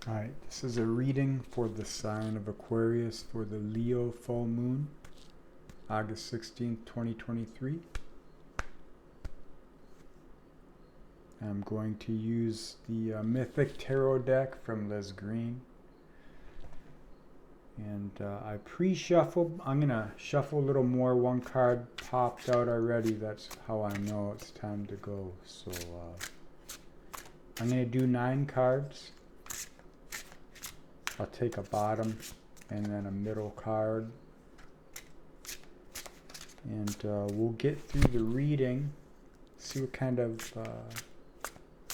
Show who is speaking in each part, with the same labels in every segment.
Speaker 1: Alright, this is a reading for the sign of Aquarius for the Leo full moon, August 16th, 2023. I'm going to use the Mythic tarot deck from Greene. And I pre-shuffled. I'm going to shuffle a little more. One card popped out already. That's how I know it's time to go. So I'm going to do 9 cards. I'll take a bottom and then a middle card. And we'll get through the reading, see what kind of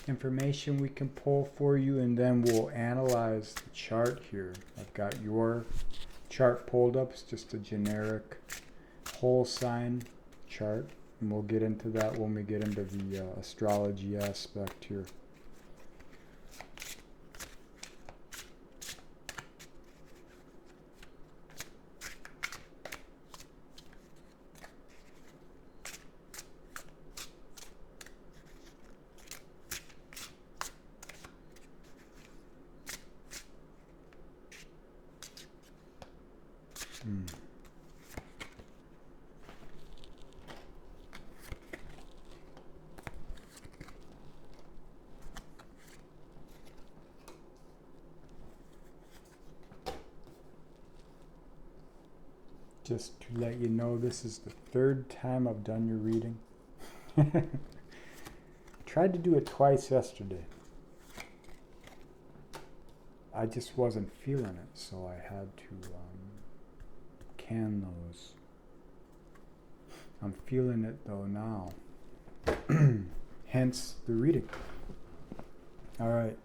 Speaker 1: information we can pull for you, and then we'll analyze the chart here. I've got your chart pulled up. It's just a generic whole sign chart, and we'll get into that when we get into the astrology aspect here. Just to let you know, this is the 3rd time I've done your reading. Tried to do it twice yesterday. I just wasn't feeling it, so I had to can those. I'm feeling it though now. Hence the reading. Alright.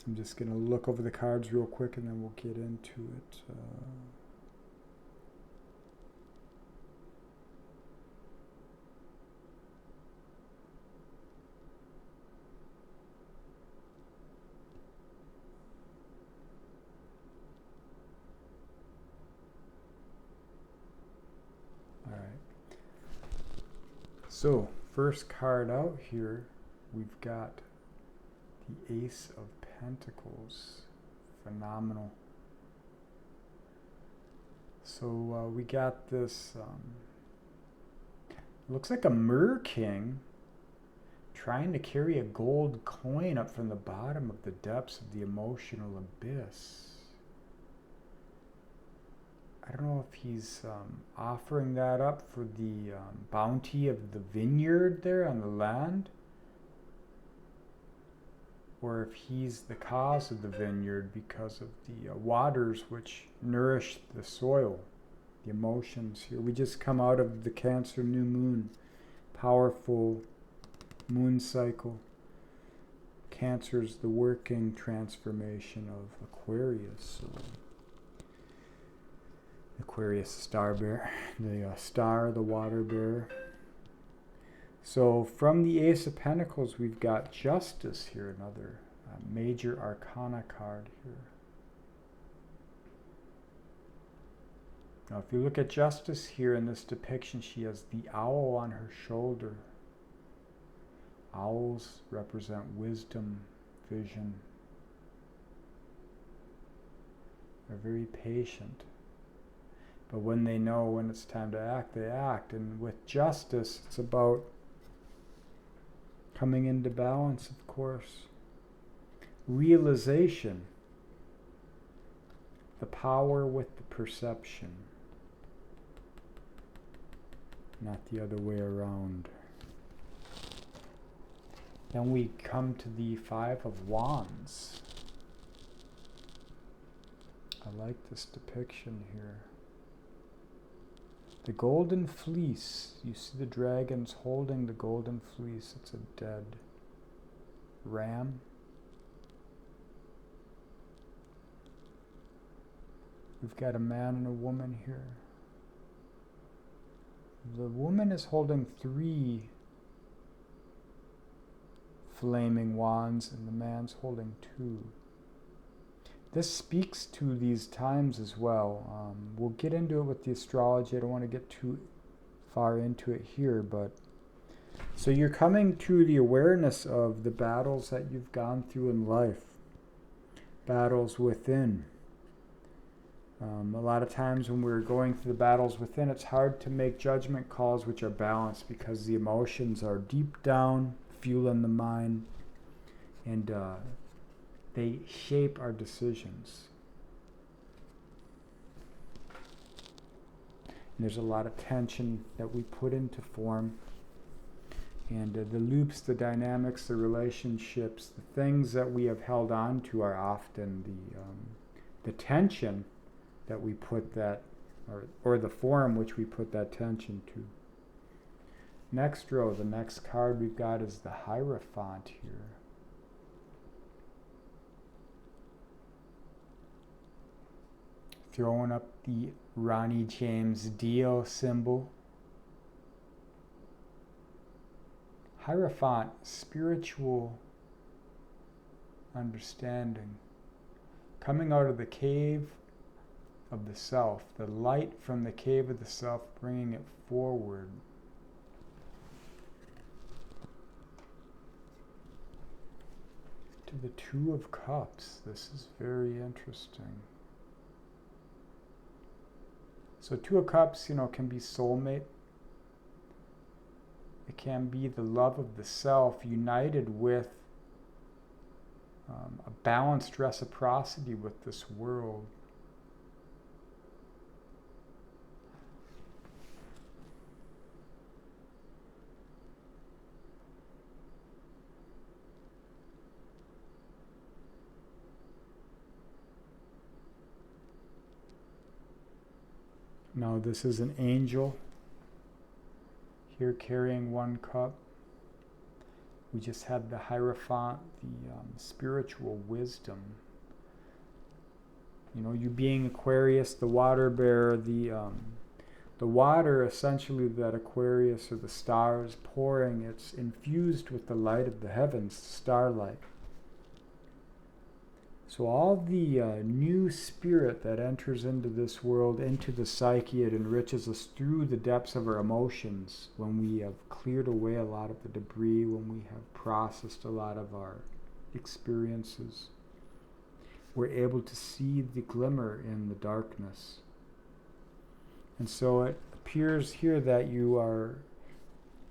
Speaker 1: I'm just going to look over the cards real quick and then we'll get into it. So, first card out here, we've got the Ace of Pentacles. Phenomenal. So, we got this, looks like a Mer King trying to carry a gold coin up from the bottom of the depths of the emotional abyss. I don't know if he's offering that up for the bounty of the vineyard there on the land, or if he's the cause of the vineyard because of the waters which nourish the soil, the emotions here. We just come out of the Cancer new moon, powerful moon cycle. Cancer's the working transformation of Aquarius. So Aquarius, star bear, the star, the water bear. So from the Ace of Pentacles, we've got Justice here, another major arcana card here. Now, if you look at Justice here in this depiction, she has the owl on her shoulder. Owls represent wisdom, vision. They're very patient. But when they know when it's time to act, they act. And with Justice, it's about coming into balance, of course. Realization. The power with the perception. Not the other way around. Then we come to the 5 of Wands. I like this depiction here. The golden fleece. You see the dragons holding the golden fleece. It's a dead ram. We've got a man and a woman here. The woman is holding 3 flaming wands, and the man's holding 2. This speaks to these times as well. We'll get into it with the astrology. I don't want to get too far into it here, but so you're coming to the awareness of the battles that you've gone through in life. battles within. A lot of times when we're going through the battles within, it's hard to make judgment calls which are balanced because the emotions are deep down, fueling the mind, and they shape our decisions. And there's a lot of tension that we put into form. And the loops, the dynamics, the relationships, the things that we have held on to are often the tension that we put that, or the form which we put that tension to. Next row, the next card we've got is the Hierophant here. Throwing up the Ronnie James Dio symbol. Hierophant, spiritual understanding. Coming out of the cave of the self, the light from the cave of the self, bringing it forward. To the Two of Cups. This is very interesting. So Two of Cups, can be soulmate. It can be the love of the self united with a balanced reciprocity with this world. Now this is an angel here carrying one cup. We just had the Hierophant, the spiritual wisdom. You being Aquarius, the water bearer, the water essentially that Aquarius or the stars pouring, it's infused with the light of the heavens, starlight. So all the new spirit that enters into this world, into the psyche, it enriches us through the depths of our emotions when we have cleared away a lot of the debris, when we have processed a lot of our experiences. We're able to see the glimmer in the darkness. And so it appears here that you are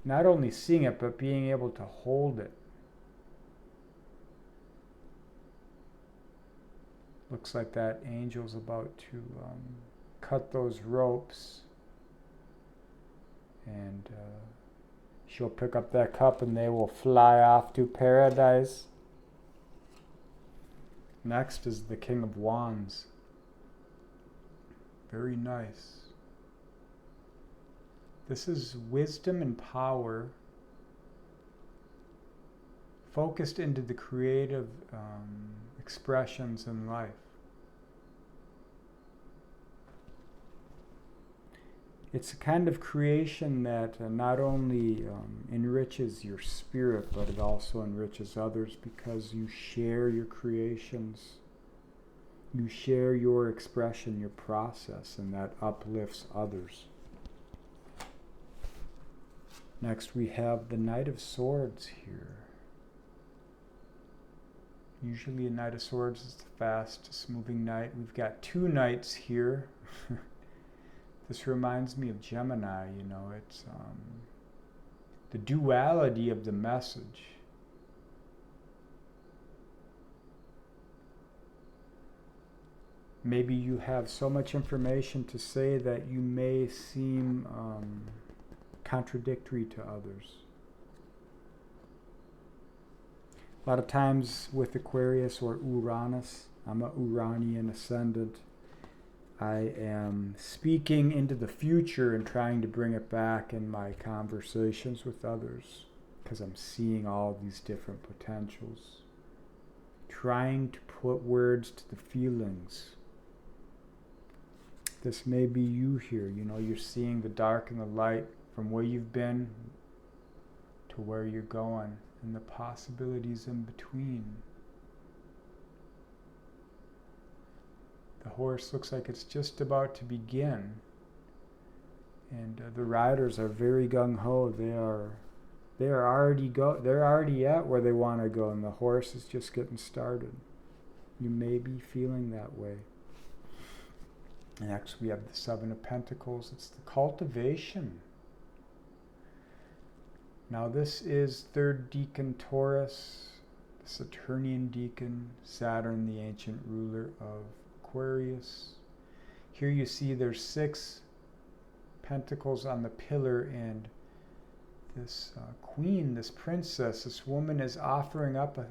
Speaker 1: not only seeing it, but being able to hold it. Looks like that angel's about to cut those ropes, and she'll pick up that cup and they will fly off to paradise. Next is the King of Wands. Very nice. This is wisdom and power focused into the creative expressions in life. It's a kind of creation that not only enriches your spirit, but it also enriches others because you share your creations. You share your expression, your process, and that uplifts others. Next we have the Knight of Swords here. Usually a Knight of Swords is the fastest moving knight. We've got two knights here. This reminds me of Gemini, it's the duality of the message. Maybe you have so much information to say that you may seem contradictory to others. A lot of times with Aquarius or Uranus, I'm an Uranian ascendant, I am speaking into the future and trying to bring it back in my conversations with others because I'm seeing all these different potentials. Trying to put words to the feelings. This may be you here, you're seeing the dark and the light from where you've been to where you're going and the possibilities in between. The horse looks like it's just about to begin, and the riders are very gung-ho. They're already at where they want to go, and the horse is just getting started. You may be feeling that way. Next, we have the Seven of Pentacles. It's the cultivation. Now, this is third decan Taurus, the Saturnian decan, Saturn, the ancient ruler of Aquarius. Here you see there's 6 pentacles on the pillar, and this queen, this princess, this woman is offering up a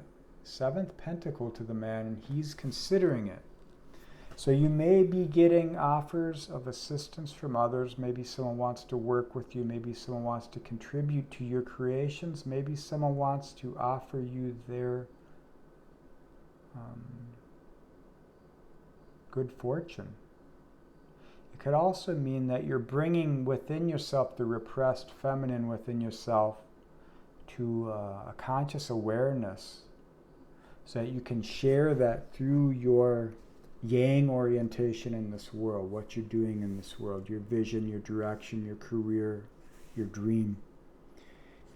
Speaker 1: 7th pentacle to the man, and he's considering it. So you may be getting offers of assistance from others. Maybe someone wants to work with you. Maybe someone wants to contribute to your creations. Maybe someone wants to offer you their good fortune. It could also mean that you're bringing within yourself the repressed feminine within yourself to a conscious awareness, so that you can share that through your yang orientation in this world, what you're doing in this world, your vision, your direction, your career, your dream.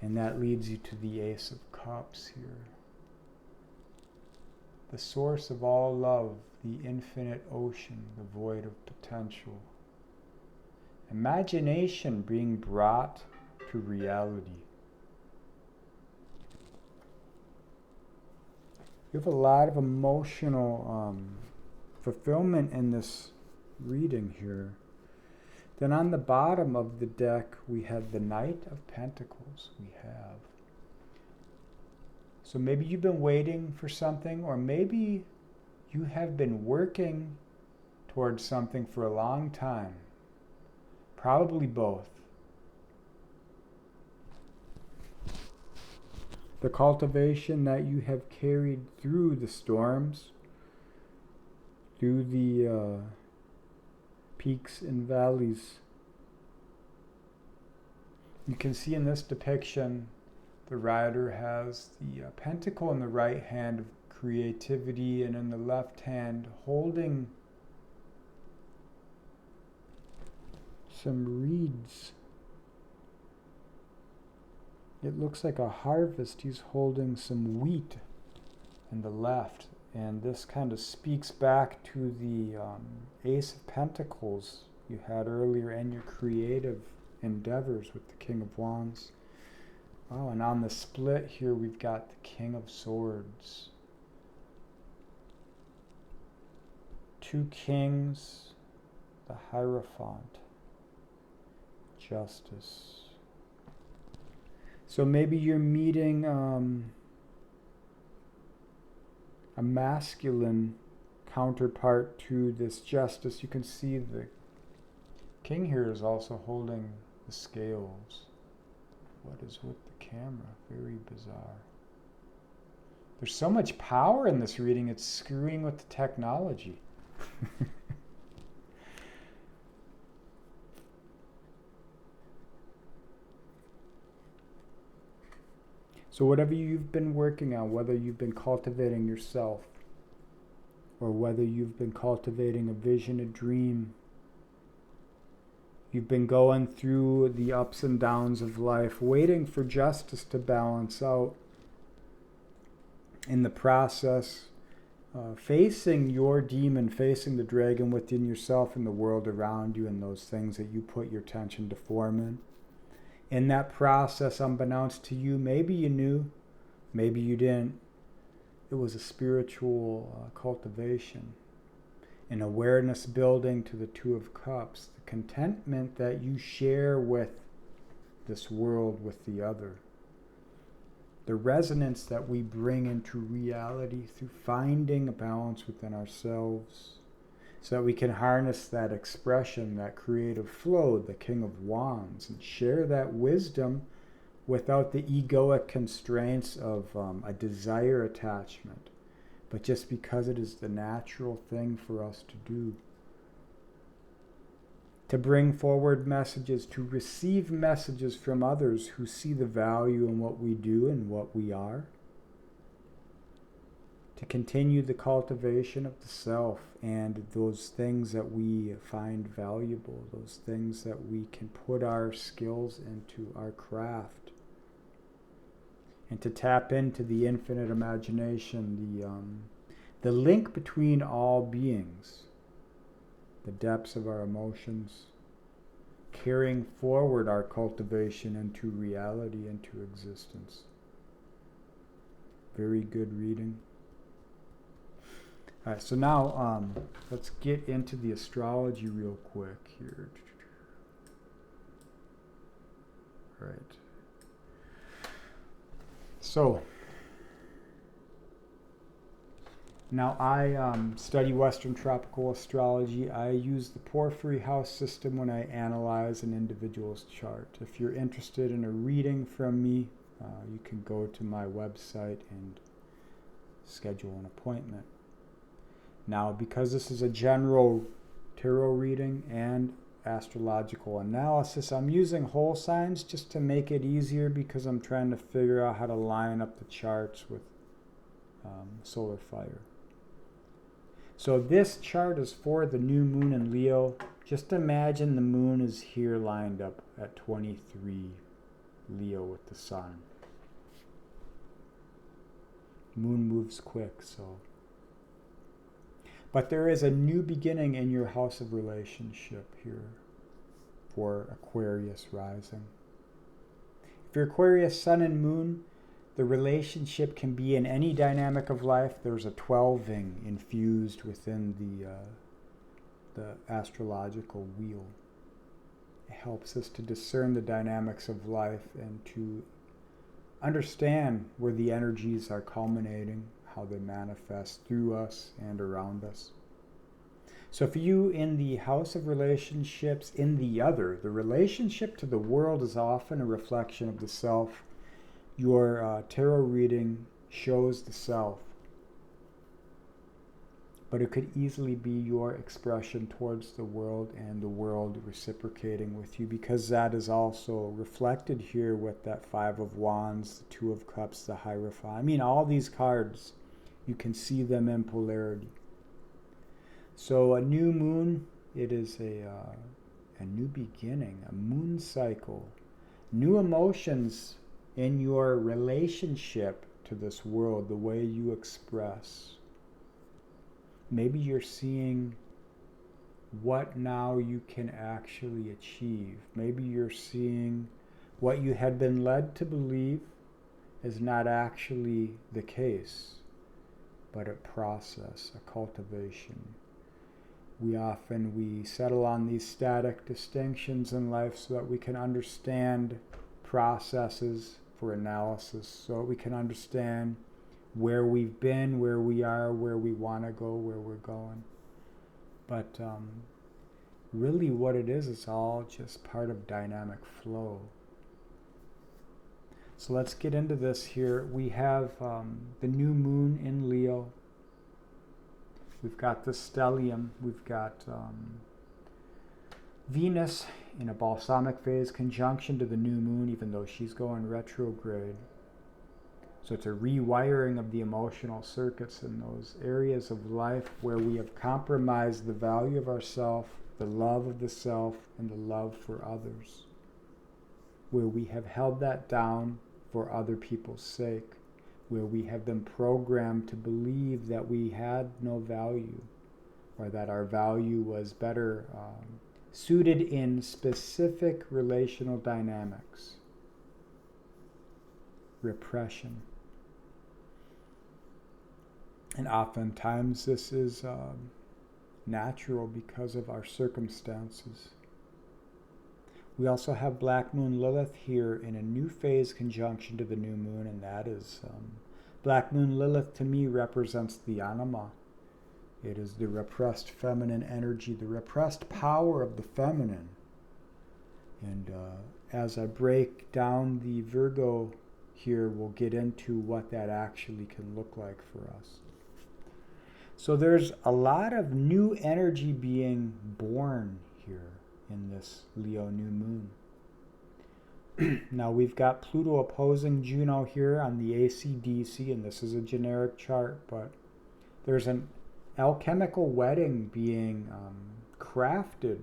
Speaker 1: And that leads you to the Ace of Cups here. The source of all love, the infinite ocean, the void of potential. Imagination being brought to reality. You have a lot of emotional fulfillment in this reading here. Then on the bottom of the deck, we have the Knight of Pentacles. So maybe you've been waiting for something, or maybe you have been working towards something for a long time. Probably both. The cultivation that you have carried through the storms, through the peaks and valleys. You can see in this depiction, the rider has the pentacle in the right hand of creativity, and in the left hand holding some reeds. It looks like a harvest. He's holding some wheat in the left. And this kind of speaks back to the Ace of Pentacles you had earlier and your creative endeavors with the King of Wands. Oh, and on the split here we've got the King of Swords. 2 kings, the Hierophant, Justice. So maybe you're meeting a masculine counterpart to this Justice. You can see the king here is also holding the scales. What is with the camera? Very bizarre. There's so much power in this reading, it's screwing with the technology. So whatever you've been working on, whether you've been cultivating yourself, or whether you've been cultivating a vision, a dream, you've been going through the ups and downs of life, waiting for justice to balance out. In the process, facing your demon, facing the dragon within yourself and the world around you, and those things that you put your attention to form in. In that process, unbeknownst to you, maybe you knew, maybe you didn't, it was a spiritual cultivation, an awareness building to the Two of Cups, the contentment that you share with this world, with the other, the resonance that we bring into reality through finding a balance within ourselves, so that we can harness that expression, that creative flow, the King of Wands, and share that wisdom without the egoic constraints of a desire attachment, but just because it is the natural thing for us to do. To bring forward messages, to receive messages from others who see the value in what we do and what we are. To continue the cultivation of the self and those things that we find valuable, those things that we can put our skills into, our craft. And to tap into the infinite imagination, The link between all beings, the depths of our emotions, carrying forward our cultivation into reality, into existence. Very good reading. All right, so now let's get into the astrology real quick here. All right. So, now I study Western tropical astrology. I use the Porphyry house system when I analyze an individual's chart. If you're interested in a reading from me, you can go to my website and schedule an appointment. Now, because this is a general tarot reading and astrological analysis, I'm using whole signs just to make it easier because I'm trying to figure out how to line up the charts with solar fire. So this chart is for the new moon in Leo. Just imagine the moon is here lined up at 23 Leo with the sun. Moon moves quick, so. But there is a new beginning in your house of relationship here for Aquarius rising. If you're Aquarius sun and moon, the relationship can be in any dynamic of life. There's a 12ing infused within the astrological wheel. It helps us to discern the dynamics of life and to understand where the energies are culminating, how they manifest through us and around us. So for you in the house of relationships, in the other, the relationship to the world is often a reflection of the self. Your tarot reading shows the self, but it could easily be your expression towards the world and the world reciprocating with you, because that is also reflected here with that Five of Wands, the Two of Cups, the Hierophant. I mean, all these cards, you can see them in polarity. So a new moon, it is a new beginning, a moon cycle, new emotions in your relationship to this world, the way you express. Maybe you're seeing what now you can actually achieve. Maybe you're seeing what you had been led to believe is not actually the case, but a process, a cultivation. We settle on these static distinctions in life so that we can understand processes for analysis, so we can understand where we've been, where we are, where we want to go, where we're going. But really what it is, it's all just part of dynamic flow. So let's get into this here. We have the new moon in Leo. We've got the stellium. We've got Venus in a balsamic phase conjunction to the new moon, even though she's going retrograde. So it's a rewiring of the emotional circuits in those areas of life where we have compromised the value of ourself, the love of the self, and the love for others. Where we have held that down for other people's sake. Where we have been programmed to believe that we had no value, or that our value was better suited in specific relational dynamics. Repression. And oftentimes this is natural because of our circumstances. We also have Black Moon Lilith here in a new phase conjunction to the new moon, and that is Black Moon Lilith to me represents the anima. It is the repressed feminine energy, the repressed power of the feminine. And as I break down the Virgo here, we'll get into what that actually can look like for us. So there's a lot of new energy being born here in this Leo new moon. Now we've got Pluto opposing Juno here on the AC/DC, and this is a generic chart, but there's an alchemical wedding being crafted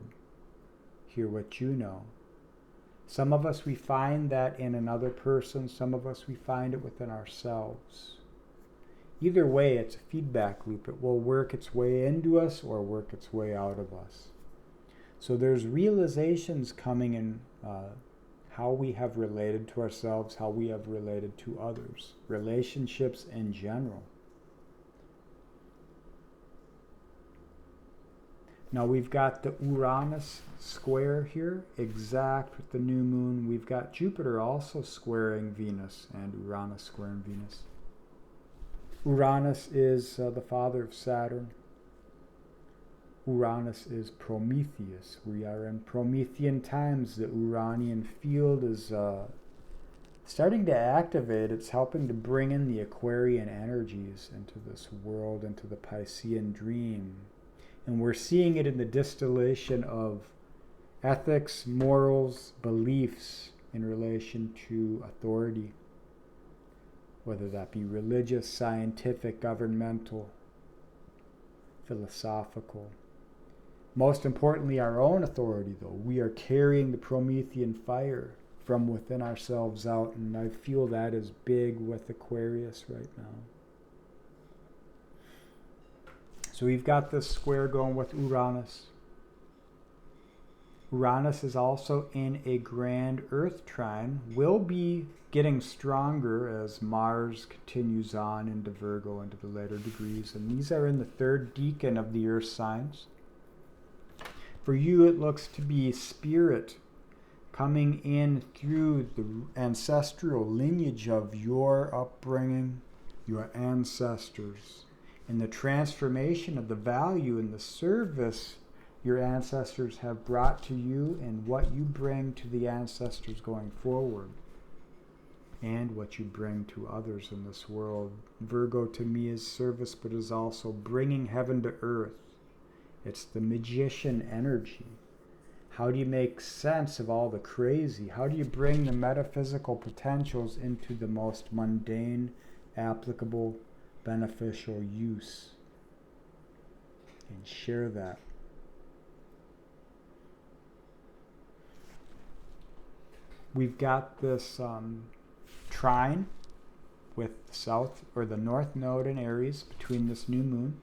Speaker 1: here with Juno. Some of us, we find that in another person. Some of us, we find it within ourselves. Either way, it's a feedback loop. It will work its way into us or work its way out of us. So there's realizations coming in how we have related to ourselves, how we have related to others, relationships in general. Now we've got the Uranus square here, exact with the new moon. We've got Jupiter also squaring Venus and Uranus squaring Venus. Uranus is the father of Saturn. Uranus is Prometheus. We are in Promethean times. The Uranian field is starting to activate. It's helping to bring in the Aquarian energies into this world, into the Piscean dream. And we're seeing it in the distillation of ethics, morals, beliefs in relation to authority, whether that be religious, scientific, governmental, philosophical. Most importantly, our own authority, though. We are carrying the Promethean fire from within ourselves out, and I feel that is big with Aquarius right now. So we've got this square going with Uranus. Uranus is also in a grand Earth trine, will be getting stronger as Mars continues on into Virgo, into the later degrees, and these are in the third decan of the Earth signs. For you, it looks to be spirit coming in through the ancestral lineage of your upbringing, your ancestors, and the transformation of the value and the service your ancestors have brought to you and what you bring to the ancestors going forward, and what you bring to others in this world. Virgo to me is service, but is also bringing heaven to earth. It's the magician energy. How do you make sense of all the crazy? How do you bring the metaphysical potentials into the most mundane, applicable, beneficial use? And share that. We've got this trine with the south or the north node in Aries between this new moon.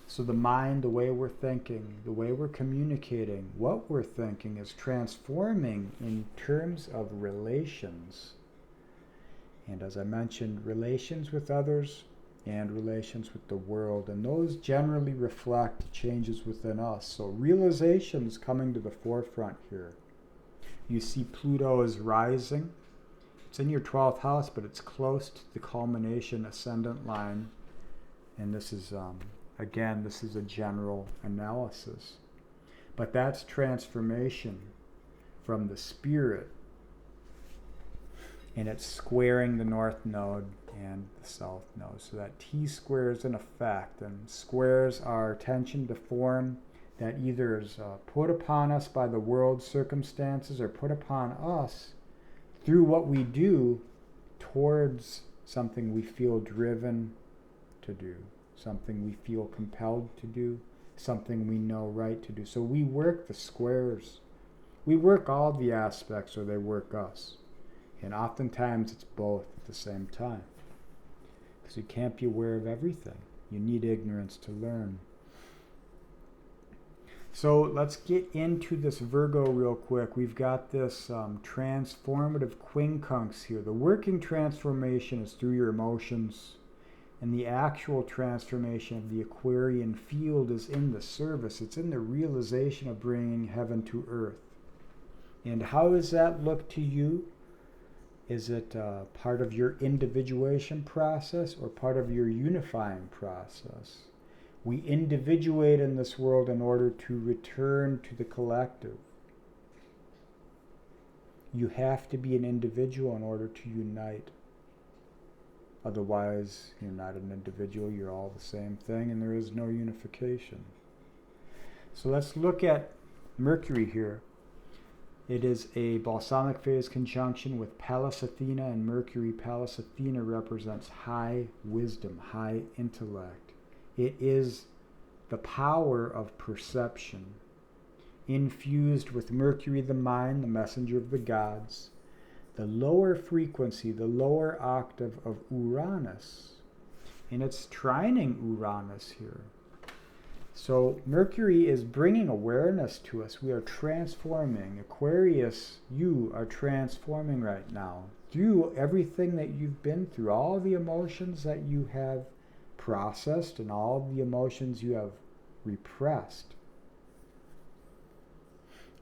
Speaker 1: So the mind, the way we're thinking, the way we're communicating, what we're thinking is transforming in terms of relations. And as I mentioned, relations with others and relations with the world. And those generally reflect changes within us. So realizations coming to the forefront here. You see Pluto is rising. It's in your 12th house, but it's close to the culmination ascendant line. And this is, again, this is a general analysis. But that's transformation from the spirit. And it's squaring the north node and the south node. So that T-square is in effect. And squares are tension to form that either is put upon us by the world's circumstances or put upon us through what we do towards something we feel driven to do, something we feel compelled to do, something we know right to do. So we work the squares. We work all the aspects, or they work us. And oftentimes it's both at the same time. Because you can't be aware of everything. You need ignorance to learn. So let's get into this Virgo real quick. We've got this transformative quincunx here. The working transformation is through your emotions, and the actual transformation of the Aquarian field is in the service. It's in the realization of bringing heaven to earth. And how does that look to you? Is it part of your individuation process or part of your unifying process? We individuate in this world in order to return to the collective. You have to be an individual in order to unite. Otherwise, you're not an individual, you're all the same thing, and there is no unification. So let's look at Mercury here. It is a balsamic phase conjunction with Pallas Athena and Mercury. Pallas Athena represents high wisdom, high intellect. It is the power of perception, infused with Mercury the mind, the messenger of the gods. The lower frequency, the lower octave of Uranus and it's trining Uranus here. So Mercury is bringing awareness to us. We are transforming. Aquarius, you are transforming right now through everything that you've been through, all the emotions that you have processed and all the emotions you have repressed.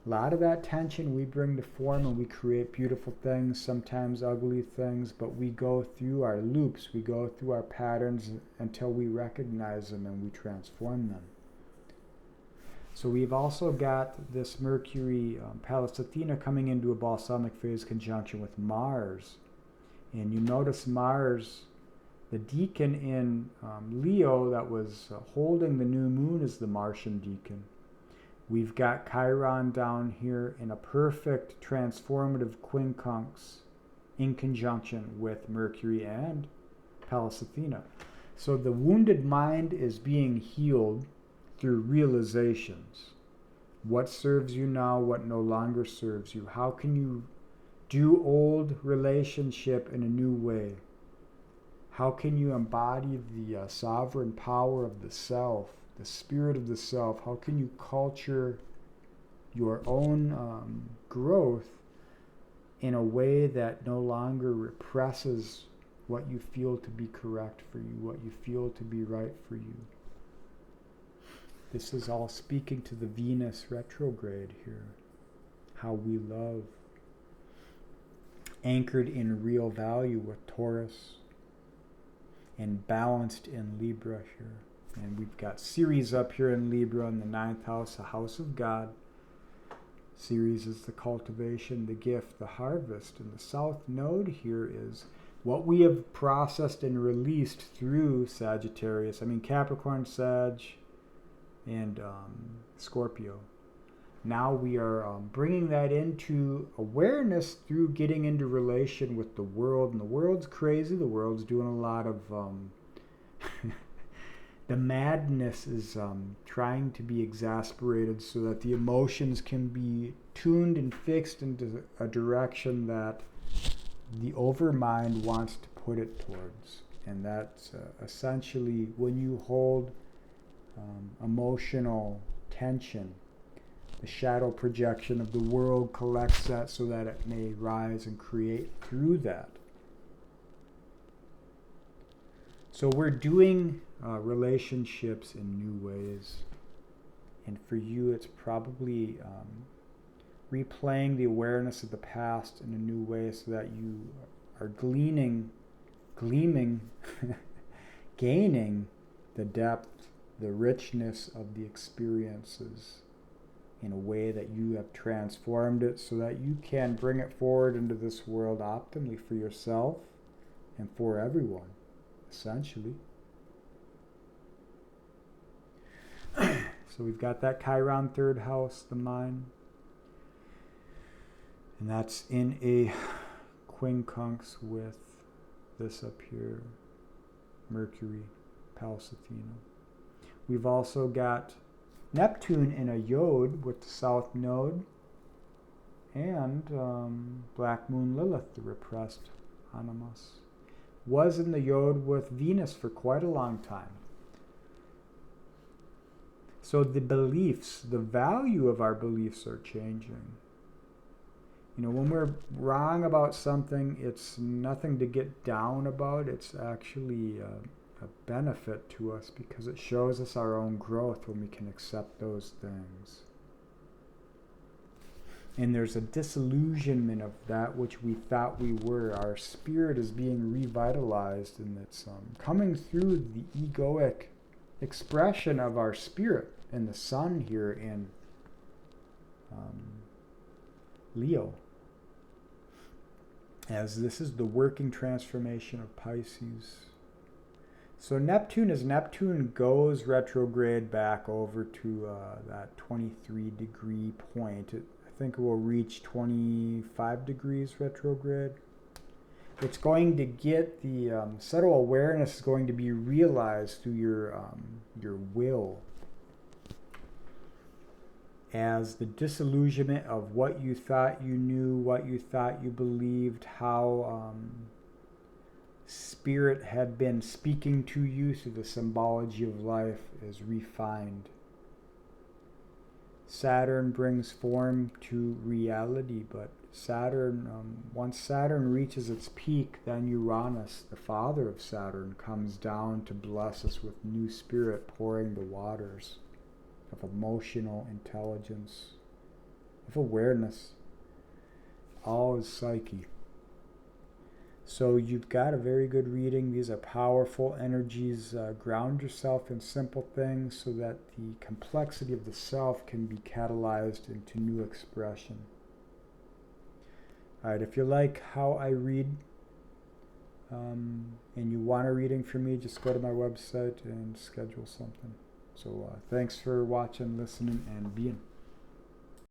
Speaker 1: A lot of that tension we bring to form and we create beautiful things, sometimes ugly things, but we go through our loops, we go through our patterns until we recognize them and we transform them. So we've also got this Mercury, Pallas Athena, coming into a balsamic phase conjunction with Mars. And you notice Mars, the deacon in Leo that was holding the new moon, is the Martian deacon. We've got Chiron down here in a perfect transformative quincunx in conjunction with Mercury and Pallas Athena. So the wounded mind is being healed through realizations. What serves you now, what no longer serves you. How can you do old relationship in a new way? How can you embody the sovereign power of the self, the spirit of the self? How can you culture your own growth in a way that no longer represses what you feel to be correct for you, what you feel to be right for you? This is all speaking to the Venus retrograde here. How we love. Anchored in real value with Taurus. And balanced in Libra here. And we've got Ceres up here in Libra in the 9th house, the house of God. Ceres is the cultivation, the gift, the harvest. And the south node here is what we have processed and released through Sagittarius. I mean Capricorn, Sag, and Scorpio. Now we are bringing that into awareness through getting into relation with the world. And the world's crazy. The world's doing a lot of... the madness is trying to be exasperated so that the emotions can be tuned and fixed into a direction that the overmind wants to put it towards. And that's essentially when you hold emotional tension, the shadow projection of the world collects that so that it may rise and create through that. So we're doing relationships in new ways. And for you, it's probably replaying the awareness of the past in a new way so that you are gleaming, gaining the depth, the richness of the experiences in a way that you have transformed it so that you can bring it forward into this world optimally for yourself and for everyone, essentially. So we've got that Chiron 3rd house, the mind. And that's in a quincunx with this up here, Mercury, Pallas Athena. We've also got Neptune in a Yod with the South Node, and Black Moon Lilith, the repressed animus, was in the Yod with Venus for quite a long time. So the beliefs, the value of our beliefs are changing. You know, when we're wrong about something, it's nothing to get down about. It's actually a benefit to us because it shows us our own growth when we can accept those things. And there's a disillusionment of that which we thought we were. Our spirit is being revitalized, and it's coming through the egoic expression of our spirit and the sun here in Leo. As this is the working transformation of Pisces. So Neptune, as Neptune goes retrograde back over to that 23 degree point, I think it will reach 25 degrees retrograde. It's going to get the subtle awareness is going to be realized through your will, as the disillusionment of what you thought you knew, what you thought you believed, how Spirit had been speaking to you through the symbology of life is refined. Saturn brings form to reality, but once Saturn reaches its peak, then Uranus, the father of Saturn, comes down to bless us with new spirit, pouring the waters of emotional intelligence, of awareness. All is psyche. So you've got a very good reading. These are powerful energies. Ground yourself in simple things so that the complexity of the self can be catalyzed into new expression. All right, if you like how I read and you want a reading from me, just go to my website and schedule something. So thanks for watching, listening, and being.